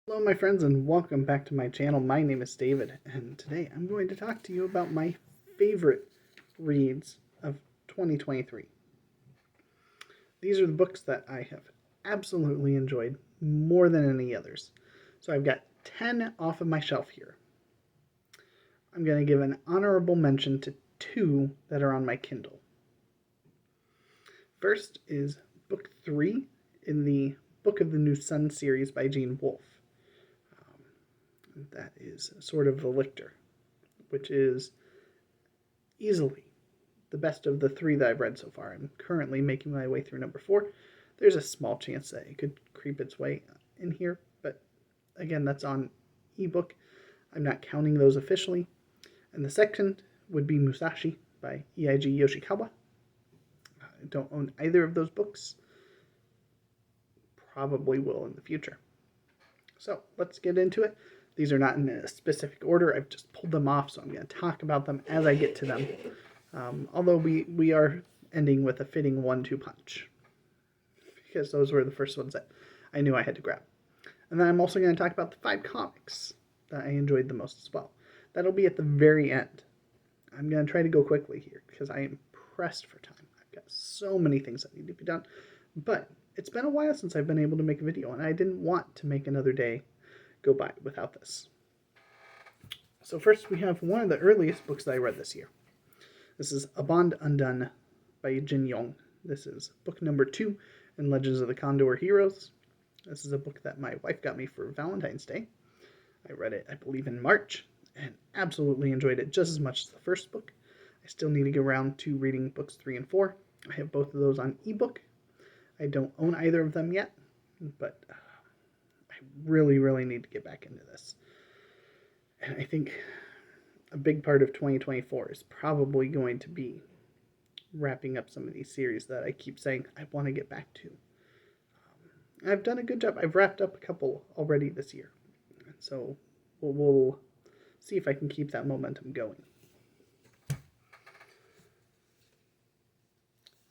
Hello my friends and welcome back to my channel. My name is David and today I'm going to talk to you about my favorite reads of 2023. These are the books that I have absolutely enjoyed more than any others. So I've got 10 off of my shelf here. I'm going to give an honorable mention to 2 that are on my Kindle. First is book 3 in the Book of the New Sun series by Gene Wolfe. That is Sword of the Lictor, which is easily the best of the 3 that I've read so far. I'm currently making my way through number 4. There's a small chance that it could creep its way in here, but again, that's on ebook. I'm not counting those officially. And the second would be Musashi by Eiji Yoshikawa. I don't own either of those books. Probably will in the future. So let's get into it. These are not in a specific order. I've just pulled them off, so I'm going to talk about them as I get to them. Although we are ending with a fitting 1-2 punch, because those were the first ones that I knew I had to grab. And then I'm also going to talk about the 5 comics that I enjoyed the most as well. That'll be at the very end. I'm going to try to go quickly here because I am pressed for time. I've got so many things that need to be done. But it's been a while since I've been able to make a video, and I didn't want to make another day go by without this. So first we have one of the earliest books that I read this year. This is A Bond Undone by Jin Yong. This is book number 2 in Legends of the Condor Heroes. This is a book that my wife got me for Valentine's Day. I read it, I believe, in March, and absolutely enjoyed it just as much as the first book. I still need to get around to reading books 3 and 4. I have both of those on ebook. I don't own either of them yet, but I really need to get back into this. And I think a big part of 2024 is probably going to be wrapping up some of these series that I keep saying I want to get back to. I've done a good job. I've wrapped up a couple already this year. So we'll see if I can keep that momentum going.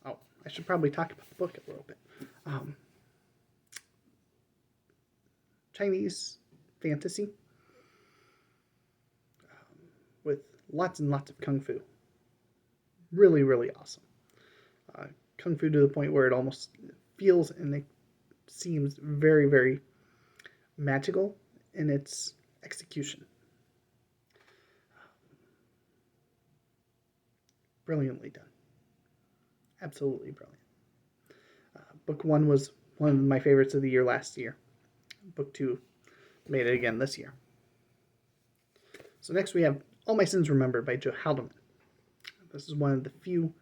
Oh, I should probably talk about the book a little bit. Chinese fantasy with lots and lots of kung fu. Really awesome. Kung fu to the point where it almost feels and it seems very magical in its execution. Brilliantly done. Absolutely brilliant. Book 1 was one of my favorites of the year last year. Book 2 made it again this year. So next we have All My Sins Remembered by Joe Haldeman. This is one of the few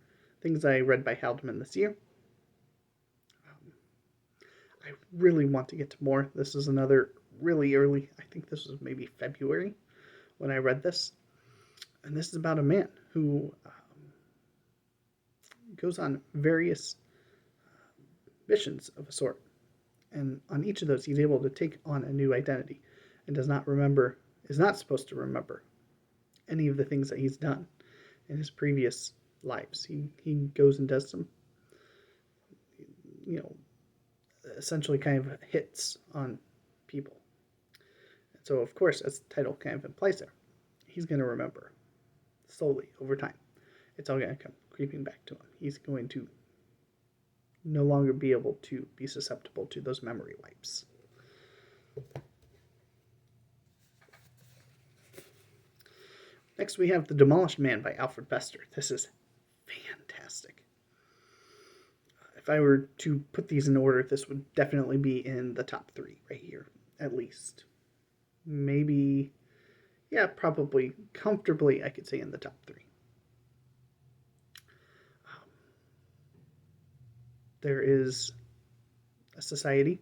things I read by Haldeman this year. I really want to get to more. This is another really early, I think this was maybe February when I read this. And this is about a man who goes on various missions of a sort. And on each of those, he's able to take on a new identity and is not supposed to remember any of the things that he's done in his previous lives. He goes and does some, essentially kind of hits on people. And so, of course, as the title kind of implies there, he's going to remember slowly over time. It's all going to come creeping back to him. He's going to no longer be able to be susceptible to those memory wipes. Next, we have The Demolished Man by Alfred Bester. This is fantastic. If I were to put these in order, this would definitely be in the top 3 right here, at least. Maybe, yeah, probably comfortably, I could say in the top 3. There is a society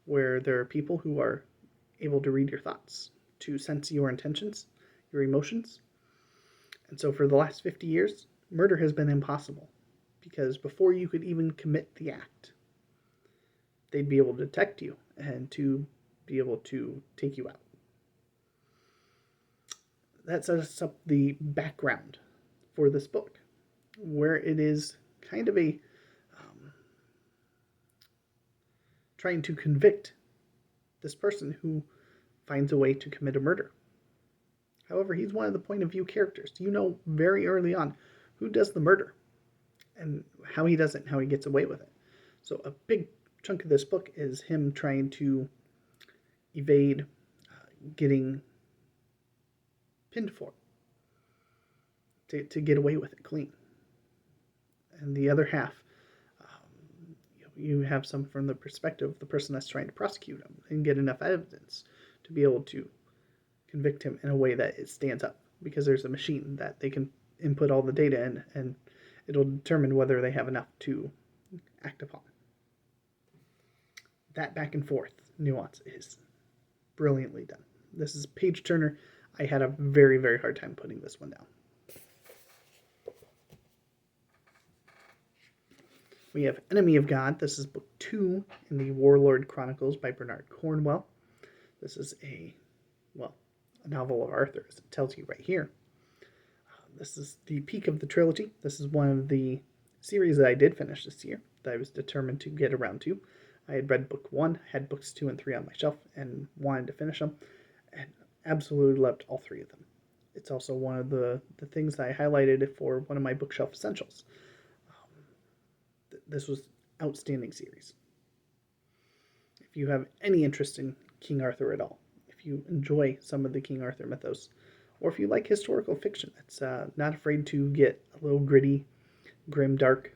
where there are people who are able to read your thoughts, to sense your intentions, your emotions. And so for the last 50 years, murder has been impossible, because before you could even commit the act, they'd be able to detect you and to be able to take you out. That sets up the background for this book, where it is kind of a trying to convict this person who finds a way to commit a murder. However, he's one of the point of view characters. You know very early on who does the murder and how he does it and how he gets away with it. So a big chunk of this book is him trying to evade getting pinned for to get away with it clean. And the other half, you have some from the perspective of the person that's trying to prosecute him and get enough evidence to be able to convict him in a way that it stands up, because there's a machine that they can input all the data in, and it'll determine whether they have enough to act upon. That back and forth nuance is brilliantly done. This is page turner. I had a very, very hard time putting this one down. We have Enemy of God. This is book 2 in the Warlord Chronicles by Bernard Cornwell. This is a novel of Arthur, as it tells you right here. This is the peak of the trilogy. This is one of the series that I did finish this year, that I was determined to get around to. I had read book 1, had books 2 and 3 on my shelf, and wanted to finish them, and absolutely loved all 3 of them. It's also one of the things that I highlighted for one of my bookshelf essentials. This was outstanding series. If you have any interest in King Arthur at all, if you enjoy some of the King Arthur mythos, or if you like historical fiction that's not afraid to get a little gritty, grim, dark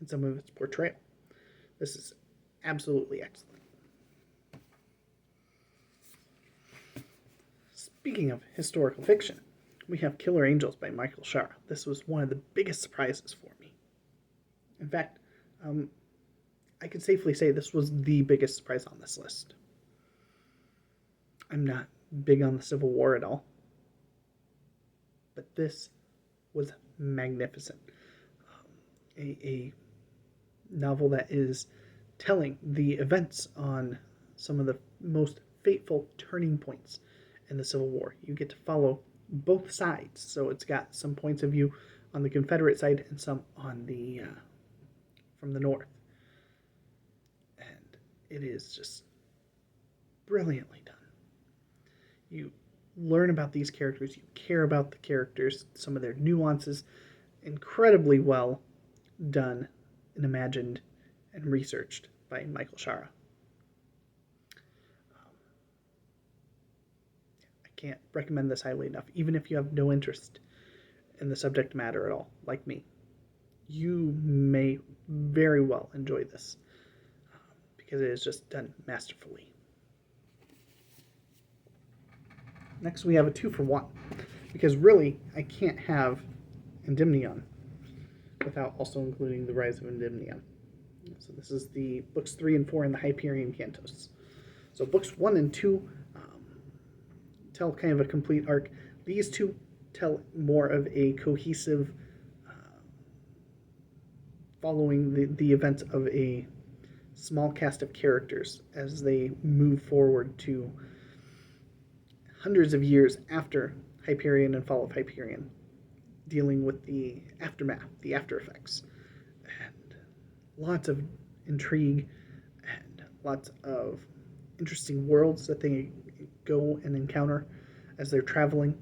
in some of its portrayal, this is absolutely excellent. Speaking of historical fiction, we have Killer Angels by Michael Shaara. This was one of the biggest surprises for me. In fact, I could safely say this was the biggest surprise on this list. I'm not big on the Civil War at all, but this was magnificent. A novel that is telling the events on some of the most fateful turning points in the Civil War. You get to follow both sides, so it's got some points of view on the Confederate side and some on the from the North, and it is just brilliantly done. You learn about these characters, you care about the characters, some of their nuances, incredibly well done and imagined and researched by Michael Shaara. Can't recommend this highly enough. Even if you have no interest in the subject matter at all, like me, you may very well enjoy this because it is just done masterfully. Next, we have a 2-for-1, because really, I can't have Endymion without also including The Rise of Endymion. So this is the books 3 and 4 in the Hyperion Cantos. So books 1 and 2 tell kind of a complete arc. These 2 tell more of a cohesive following the events of a small cast of characters as they move forward to hundreds of years after Hyperion and Fall of Hyperion, dealing with the aftermath, the after effects, and lots of intrigue and lots of interesting worlds that they go and encounter as they're traveling.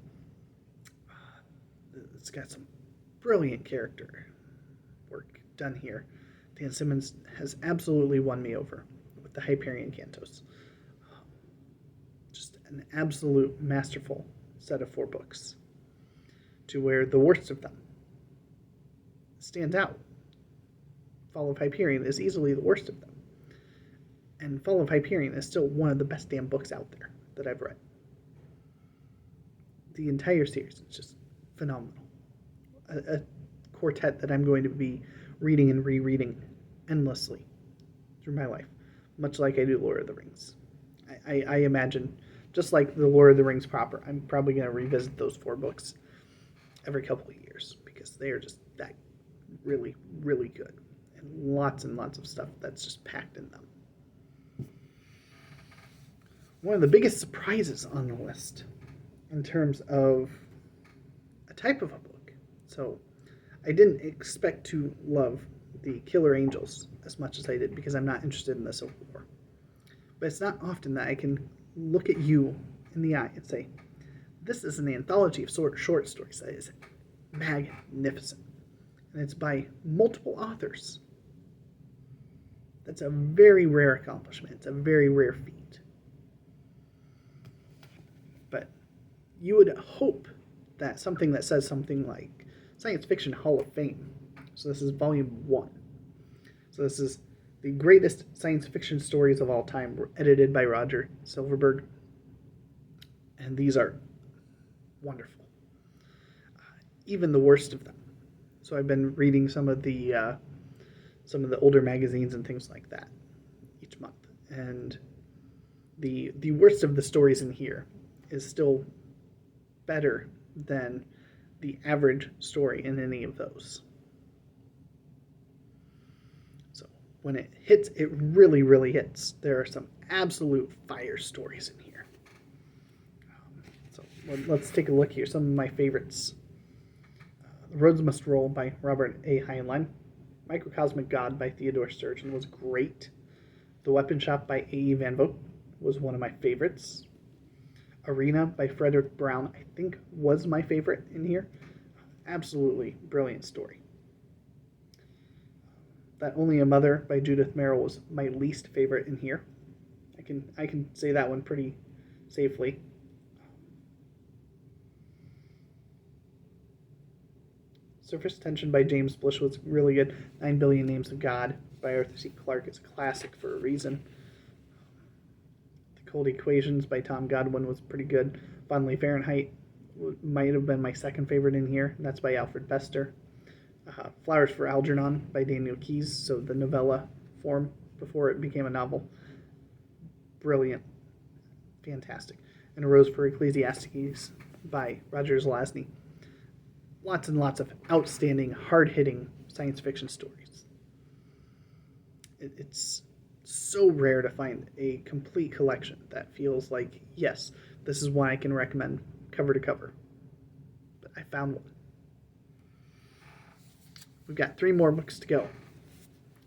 It's got some brilliant character work done here. Dan Simmons has absolutely won me over with the Hyperion Cantos. Just an absolute masterful set of 4 books, to where the worst of them stands out. Fall of Hyperion is easily the worst of them. And Fall of Hyperion is still one of the best damn books out there that I've read. The entire series is just phenomenal. A quartet that I'm going to be reading and rereading endlessly through my life, much like I do Lord of the Rings. I imagine, just like the Lord of the Rings proper, I'm probably going to revisit those 4 books every couple of years, because they are just that really, really good. And lots of stuff that's just packed in them. One of the biggest surprises on the list in terms of a type of a book. So I didn't expect to love the Killer Angels as much as I did because I'm not interested in the Civil War. But it's not often that I can look at you in the eye and say, this is an anthology of short stories that is magnificent. And it's by multiple authors. That's a very rare accomplishment. It's a very rare feat. But you would hope that something that says something like Science Fiction Hall of Fame. So this is volume 1. So this is the greatest science fiction stories of all time, edited by Roger Silverberg. And these are wonderful. Even the worst of them. So I've been reading some of the older magazines and things like that each month. And the worst of the stories in here is still better than the average story in any of those. So when it hits, it really, really hits. There are some absolute fire stories in here. So let's take a look here. Some of my favorites. The Roads Must Roll by Robert A. Heinlein. Microcosmic God by Theodore Sturgeon was great. The Weapon Shop by A.E. Van Vogt was one of my favorites. Arena by Frederick Brown, I think, was my favorite in here. Absolutely brilliant story. That Only a Mother by Judith Merril was my least favorite in here. I can say that one pretty safely. Surface Tension by James Blish was really good. 9 Billion Names of God by Arthur C. Clarke is a classic for a reason. The Cold Equations by Tom Godwin was pretty good. Fondly Fahrenheit might have been my second favorite in here, and that's by Alfred Bester. Flowers for Algernon by Daniel Keyes, so the novella form before it became a novel. Brilliant. Fantastic. And A Rose for Ecclesiastes by Roger Zelazny. Lots and lots of outstanding, hard-hitting science fiction stories. It's so rare to find a complete collection that feels like, yes, this is one I can recommend cover to cover. But I found one. We've got 3 more books to go.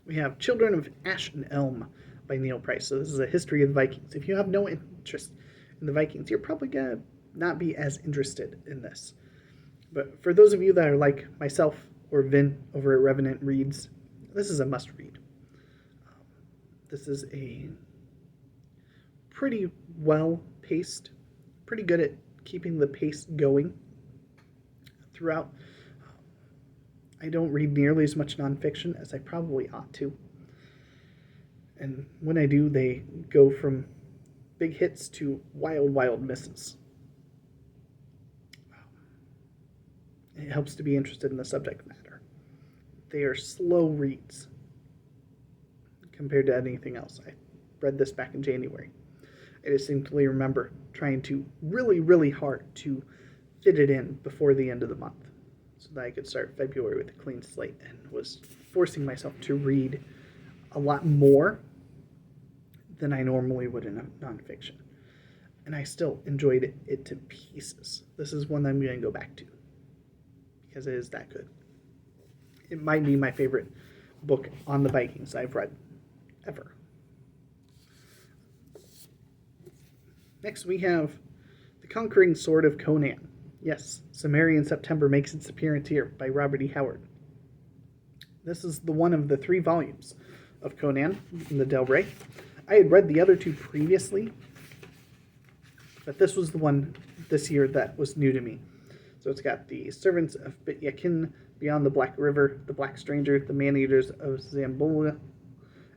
We have Children of Ash and Elm by Neil Price. So this is a history of the Vikings. If you have no interest in the Vikings, you're probably going to not be as interested in this. But for those of you that are like myself or Vin over at Revenant Reads, this is a must-read. This is a pretty well-paced, pretty good at keeping the pace going throughout. I don't read nearly as much nonfiction as I probably ought to. And when I do, they go from big hits to wild, wild misses. It helps to be interested in the subject matter. They are slow reads compared to anything else. I read this back in January. I distinctly remember trying to really, really hard to fit it in before the end of the month so that I could start February with a clean slate, and was forcing myself to read a lot more than I normally would in a nonfiction. And I still enjoyed it to pieces. This is one that I'm going to go back to because it is that good. It might be my favorite book on the Vikings I've read ever. Next we have The Conquering Sword of Conan. Yes, Cimmerian September makes its appearance here by Robert E. Howard. This is the one of the 3 volumes of Conan in the Del Rey. I had read the other 2 previously, but this was the one this year that was new to me. So it's got the Servants of Bit Yakin, Beyond the Black River, The Black Stranger, The Man-Eaters of Zamboula,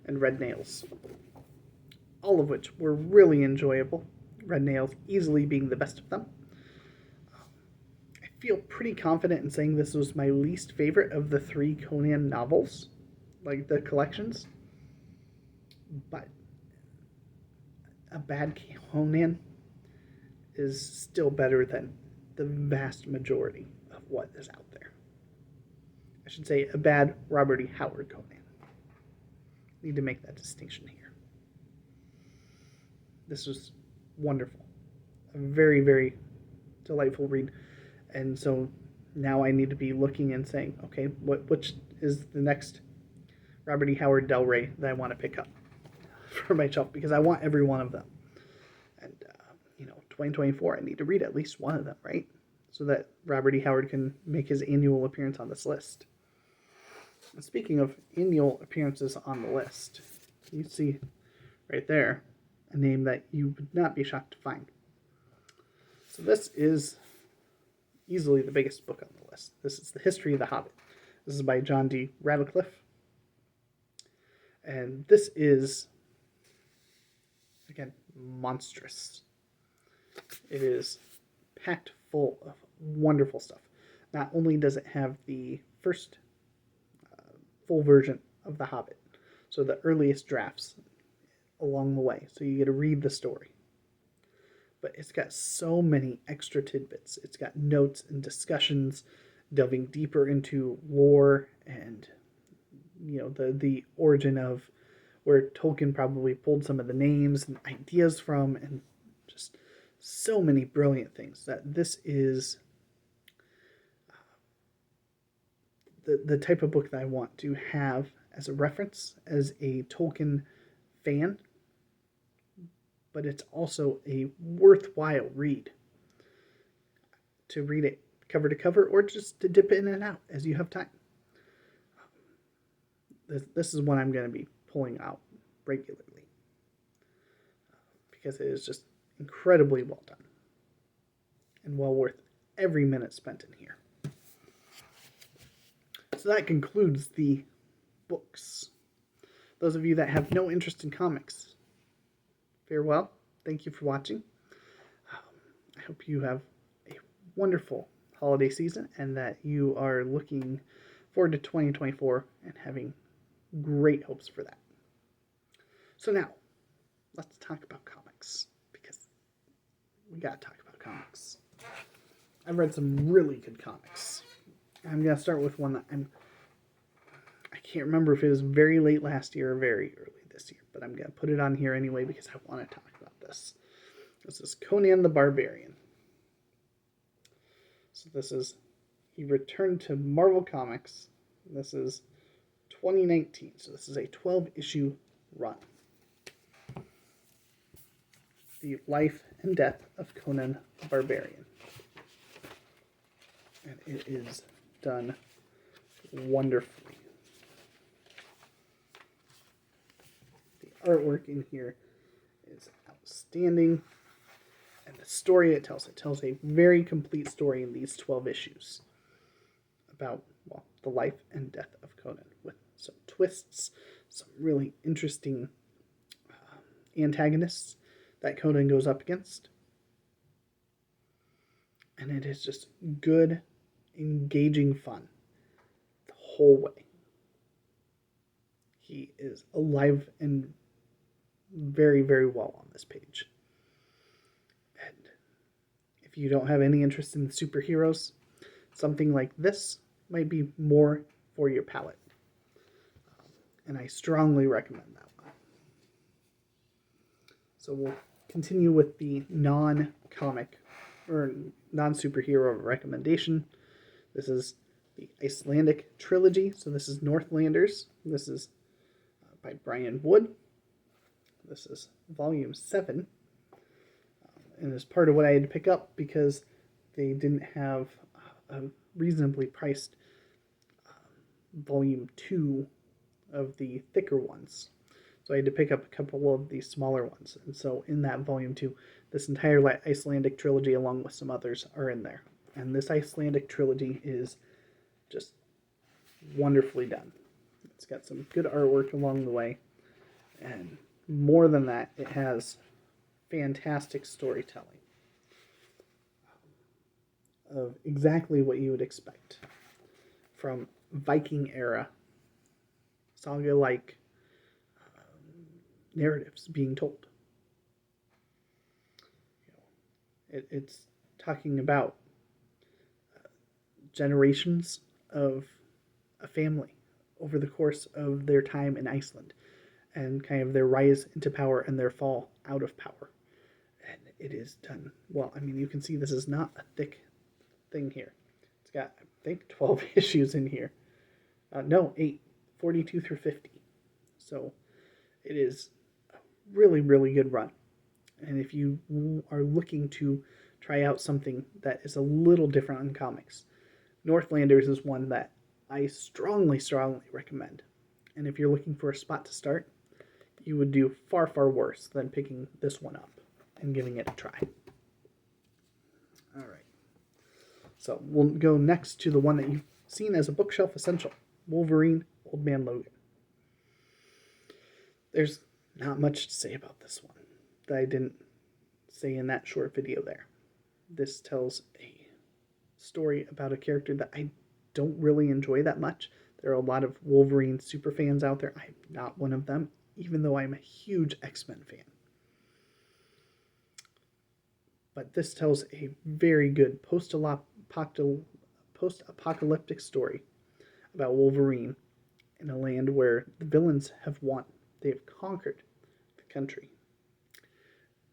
and Red Nails. All of which were really enjoyable. Red Nails easily being the best of them. I feel pretty confident in saying this was my least favorite of the 3 Conan novels, like the collections. But a bad Conan is still better than the vast majority of what is out there. I should say a bad Robert E. Howard Conan. Need to make that distinction here. This was wonderful. A very, very delightful read. And so now I need to be looking and saying, okay, which is the next Robert E. Howard Del Rey that I want to pick up for my shelf because I want every one of them. And, 2024, I need to read at least one of them, right? So that Robert E. Howard can make his annual appearance on this list. And speaking of annual appearances on the list, you see right there a name that you would not be shocked to find. So this is easily the biggest book on the list. This is The History of the Hobbit. This is by John D. Radcliffe. And this is, again, monstrous. It is packed full of wonderful stuff. Not only does it have the first full version of The Hobbit, so the earliest drafts along the way, so you get to read the story. But it's got so many extra tidbits. It's got notes and discussions delving deeper into lore and the origin of where Tolkien probably pulled some of the names and ideas from, and just so many brilliant things. That this is the type of book that I want to have as a reference as a Tolkien fan, but it's also a worthwhile read. To read it cover to cover or just to dip in and out as you have time. This is one I'm going to be pulling out regularly because it is just incredibly well done and well worth every minute spent in here. So that concludes the books. Those of you that have no interest in comics, farewell. Thank you for watching. I hope you have a wonderful holiday season and that you are looking forward to 2024 and having great hopes for that. So now, let's talk about comics, because we gotta talk about comics. I've read some really good comics. I'm gonna start with one that I can't remember if it was very late last year or very early this year, but I'm gonna put it on here anyway because I want to talk about this. This is Conan the Barbarian. So he returned to Marvel Comics. This is 2019, so this is a 12-issue run. The life and death of Conan the Barbarian. And it is done wonderfully. The artwork in here is outstanding. And the story it tells a very complete story in these 12 issues about, the life and death of Conan, with some twists, some really interesting antagonists that Conan goes up against. And it is just good, engaging fun the whole way. He is alive and very, very well on this page. And if you don't have any interest in superheroes, something like this might be more for your palate. And I strongly recommend that one. So we'll continue with the non-comic or non-superhero recommendation. This is the Icelandic trilogy. So this is Northlanders. This is by Brian Wood. This is volume 7. And it's part of what I had to pick up because they didn't have a reasonably priced volume 2 of the thicker ones. So I had to pick up a couple of these smaller ones. And so in that volume 2, this entire Icelandic trilogy along with some others are in there. And this Icelandic trilogy is just wonderfully done. It's got some good artwork along the way. And more than that, it has fantastic storytelling of exactly what you would expect from Viking era saga-like narratives being told. It's talking about generations of a family over the course of their time in Iceland and kind of their rise into power and their fall out of power. And it is done well. I mean, you can see this is not a thick thing here. It's got, I think, 12 issues in here. No, 8. 42 through 50. So it is a really, really good run. And if you are looking to try out something that is a little different in comics, Northlanders is one that I strongly, strongly recommend. And if you're looking for a spot to start, you would do far, far worse than picking this one up and giving it a try. All right. So we'll go next to the one that you've seen as a bookshelf essential, Wolverine, Old Man Logan. There's not much to say about this one that I didn't say in that short video there. This tells a story about a character that I don't really enjoy that much. There are a lot of Wolverine superfans out there. I'm not one of them, even though I'm a huge X-Men fan. But this tells a very good post-apocalyptic story about Wolverine in a land where the villains have won. They have conquered the country.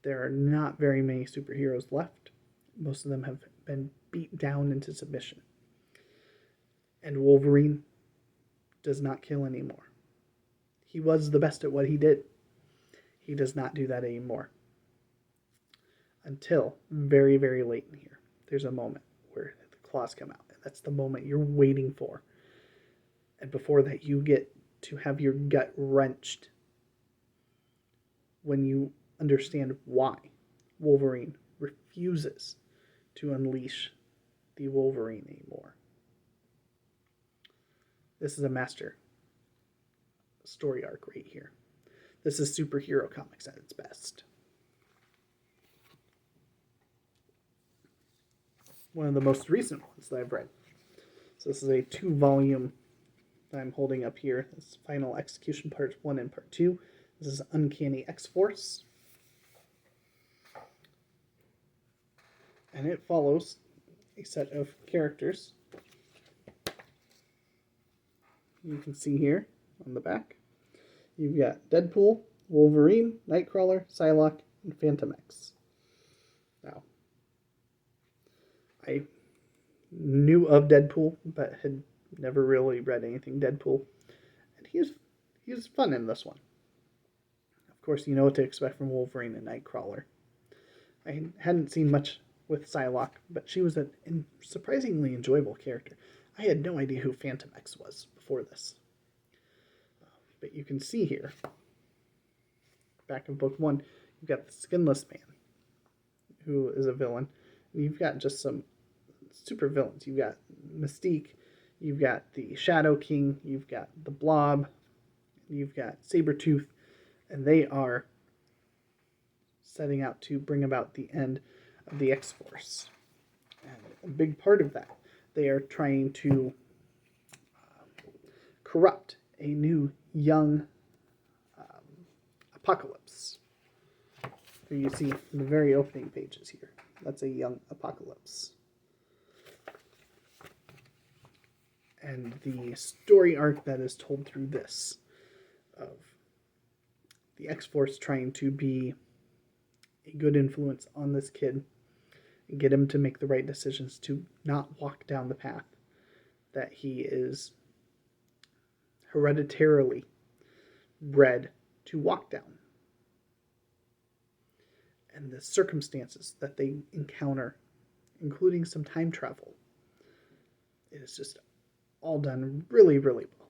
There are not very many superheroes left. Most of them have been beat down into submission. And Wolverine does not kill anymore. He was the best at what he did. He does not do that anymore. Until very, very late in here, there's a moment where the claws come out. And that's the moment you're waiting for. And before that, you get to have your gut wrenched when you understand why Wolverine refuses to unleash the Wolverine anymore. This is a master story arc right here. This is superhero comics at its best. One of the most recent ones that I've read. So this is a 2-volume that I'm holding up here. This is Final Execution Part 1 and Part 2. This is Uncanny X-Force. And it follows a set of characters. You can see here on the back. You've got Deadpool, Wolverine, Nightcrawler, Psylocke, and Phantom X. Now, I knew of Deadpool, but had never really read anything Deadpool. And he's fun in this one. Of course, you know what to expect from Wolverine and Nightcrawler. I hadn't seen much with Psylocke, but she was a surprisingly enjoyable character. I had no idea who Phantom X was before this. But you can see here, back of book 1, you've got the Skinless Man, who is a villain. And you've got just some super villains. You've got Mystique, you've got the Shadow King, you've got the Blob, you've got Sabretooth, and they are setting out to bring about the end of the X-Force. And a big part of that, they are trying to corrupt a new young Apocalypse, who you see in the very opening pages here. That's a young Apocalypse. And the story arc that is told through this, of the X-Force trying to be a good influence on this kid and get him to make the right decisions, to not walk down the path that he is hereditarily bred to walk down. And the circumstances that they encounter, including some time travel, it is just all done really, really well.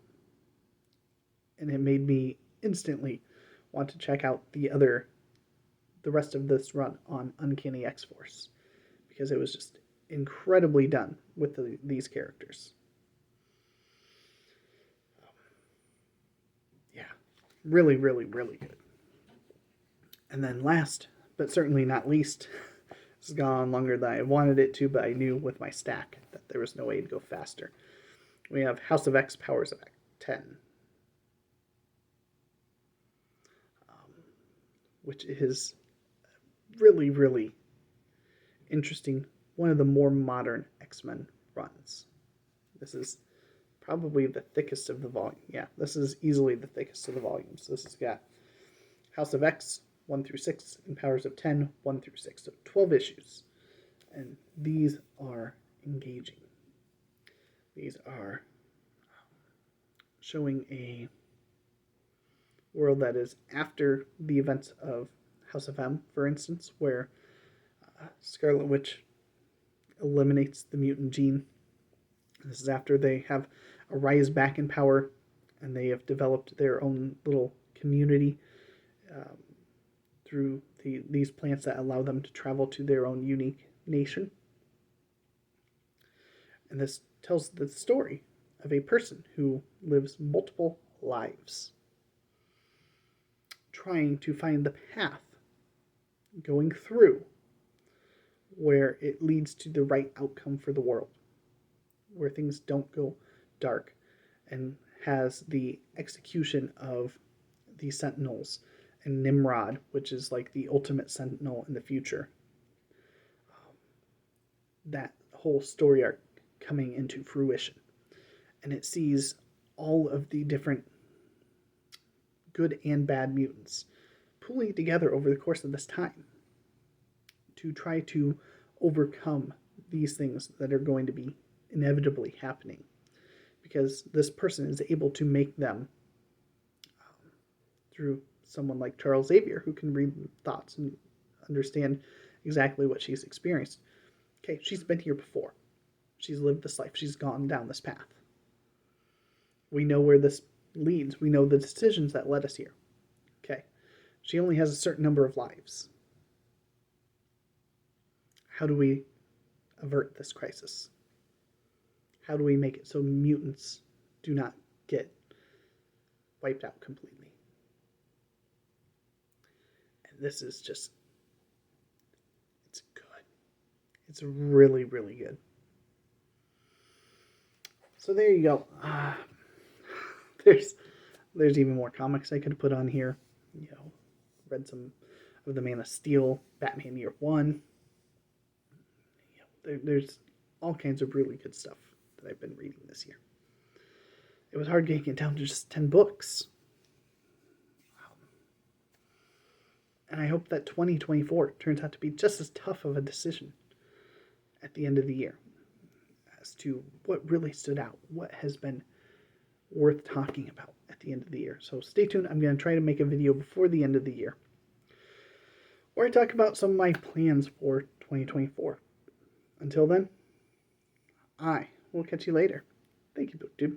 And it made me instantly want to check out the rest of this run on Uncanny X-Force, because it was just incredibly done with these characters. Yeah, really, really, really good. And then last, but certainly not least, this has gone on longer than I wanted it to, but I knew with my stack that there was no way to go faster. We have House of X, Powers of X 10. Which is really, really interesting. One of the more modern X-Men runs. This is probably the thickest of the volume. Yeah, this is easily the thickest of the volumes. This has got House of X 1 through 6 and Powers of 10 1 through 6. So 12 issues. And these are engaging. These are showing a world that is after the events of House of M, for instance, where Scarlet Witch eliminates the mutant gene. This is after they have a rise back in power, and they have developed their own little community um, through these plants that allow them to travel to their own unique nation. And this tells the story of a person who lives multiple lives, trying to find the path, going through where it leads to the right outcome for the world, where things don't go dark, and has the execution of the Sentinels and Nimrod, which is like the ultimate Sentinel in the future. That whole story arc coming into fruition. And it sees all of the different good and bad mutants pulling together over the course of this time to try to overcome these things that are going to be inevitably happening, because this person is able to make them through someone like Charles Xavier, who can read thoughts and understand exactly what she's experienced. Okay, she's been here before. She's lived this life. She's gone down this path. We know where this leads. We know the decisions that led us here. Okay, she only has a certain number of lives. How do we avert this crisis? How do we make it so mutants do not get wiped out completely? And this is just, it's good. It's really, really good. So there you go. There's even more comics I could have put on here. You know, read some of the Man of Steel, Batman Year One. You know, there's all kinds of really good stuff that I've been reading this year. It was hard getting it down to just 10 books. And I hope that 2024 turns out to be just as tough of a decision at the end of the year as to what really stood out, what has been worth talking about at the end of the year. So stay tuned. I'm going to try to make a video before the end of the year where I talk about some of my plans for 2024. Until then, I will catch you later. Thank you, BookTube.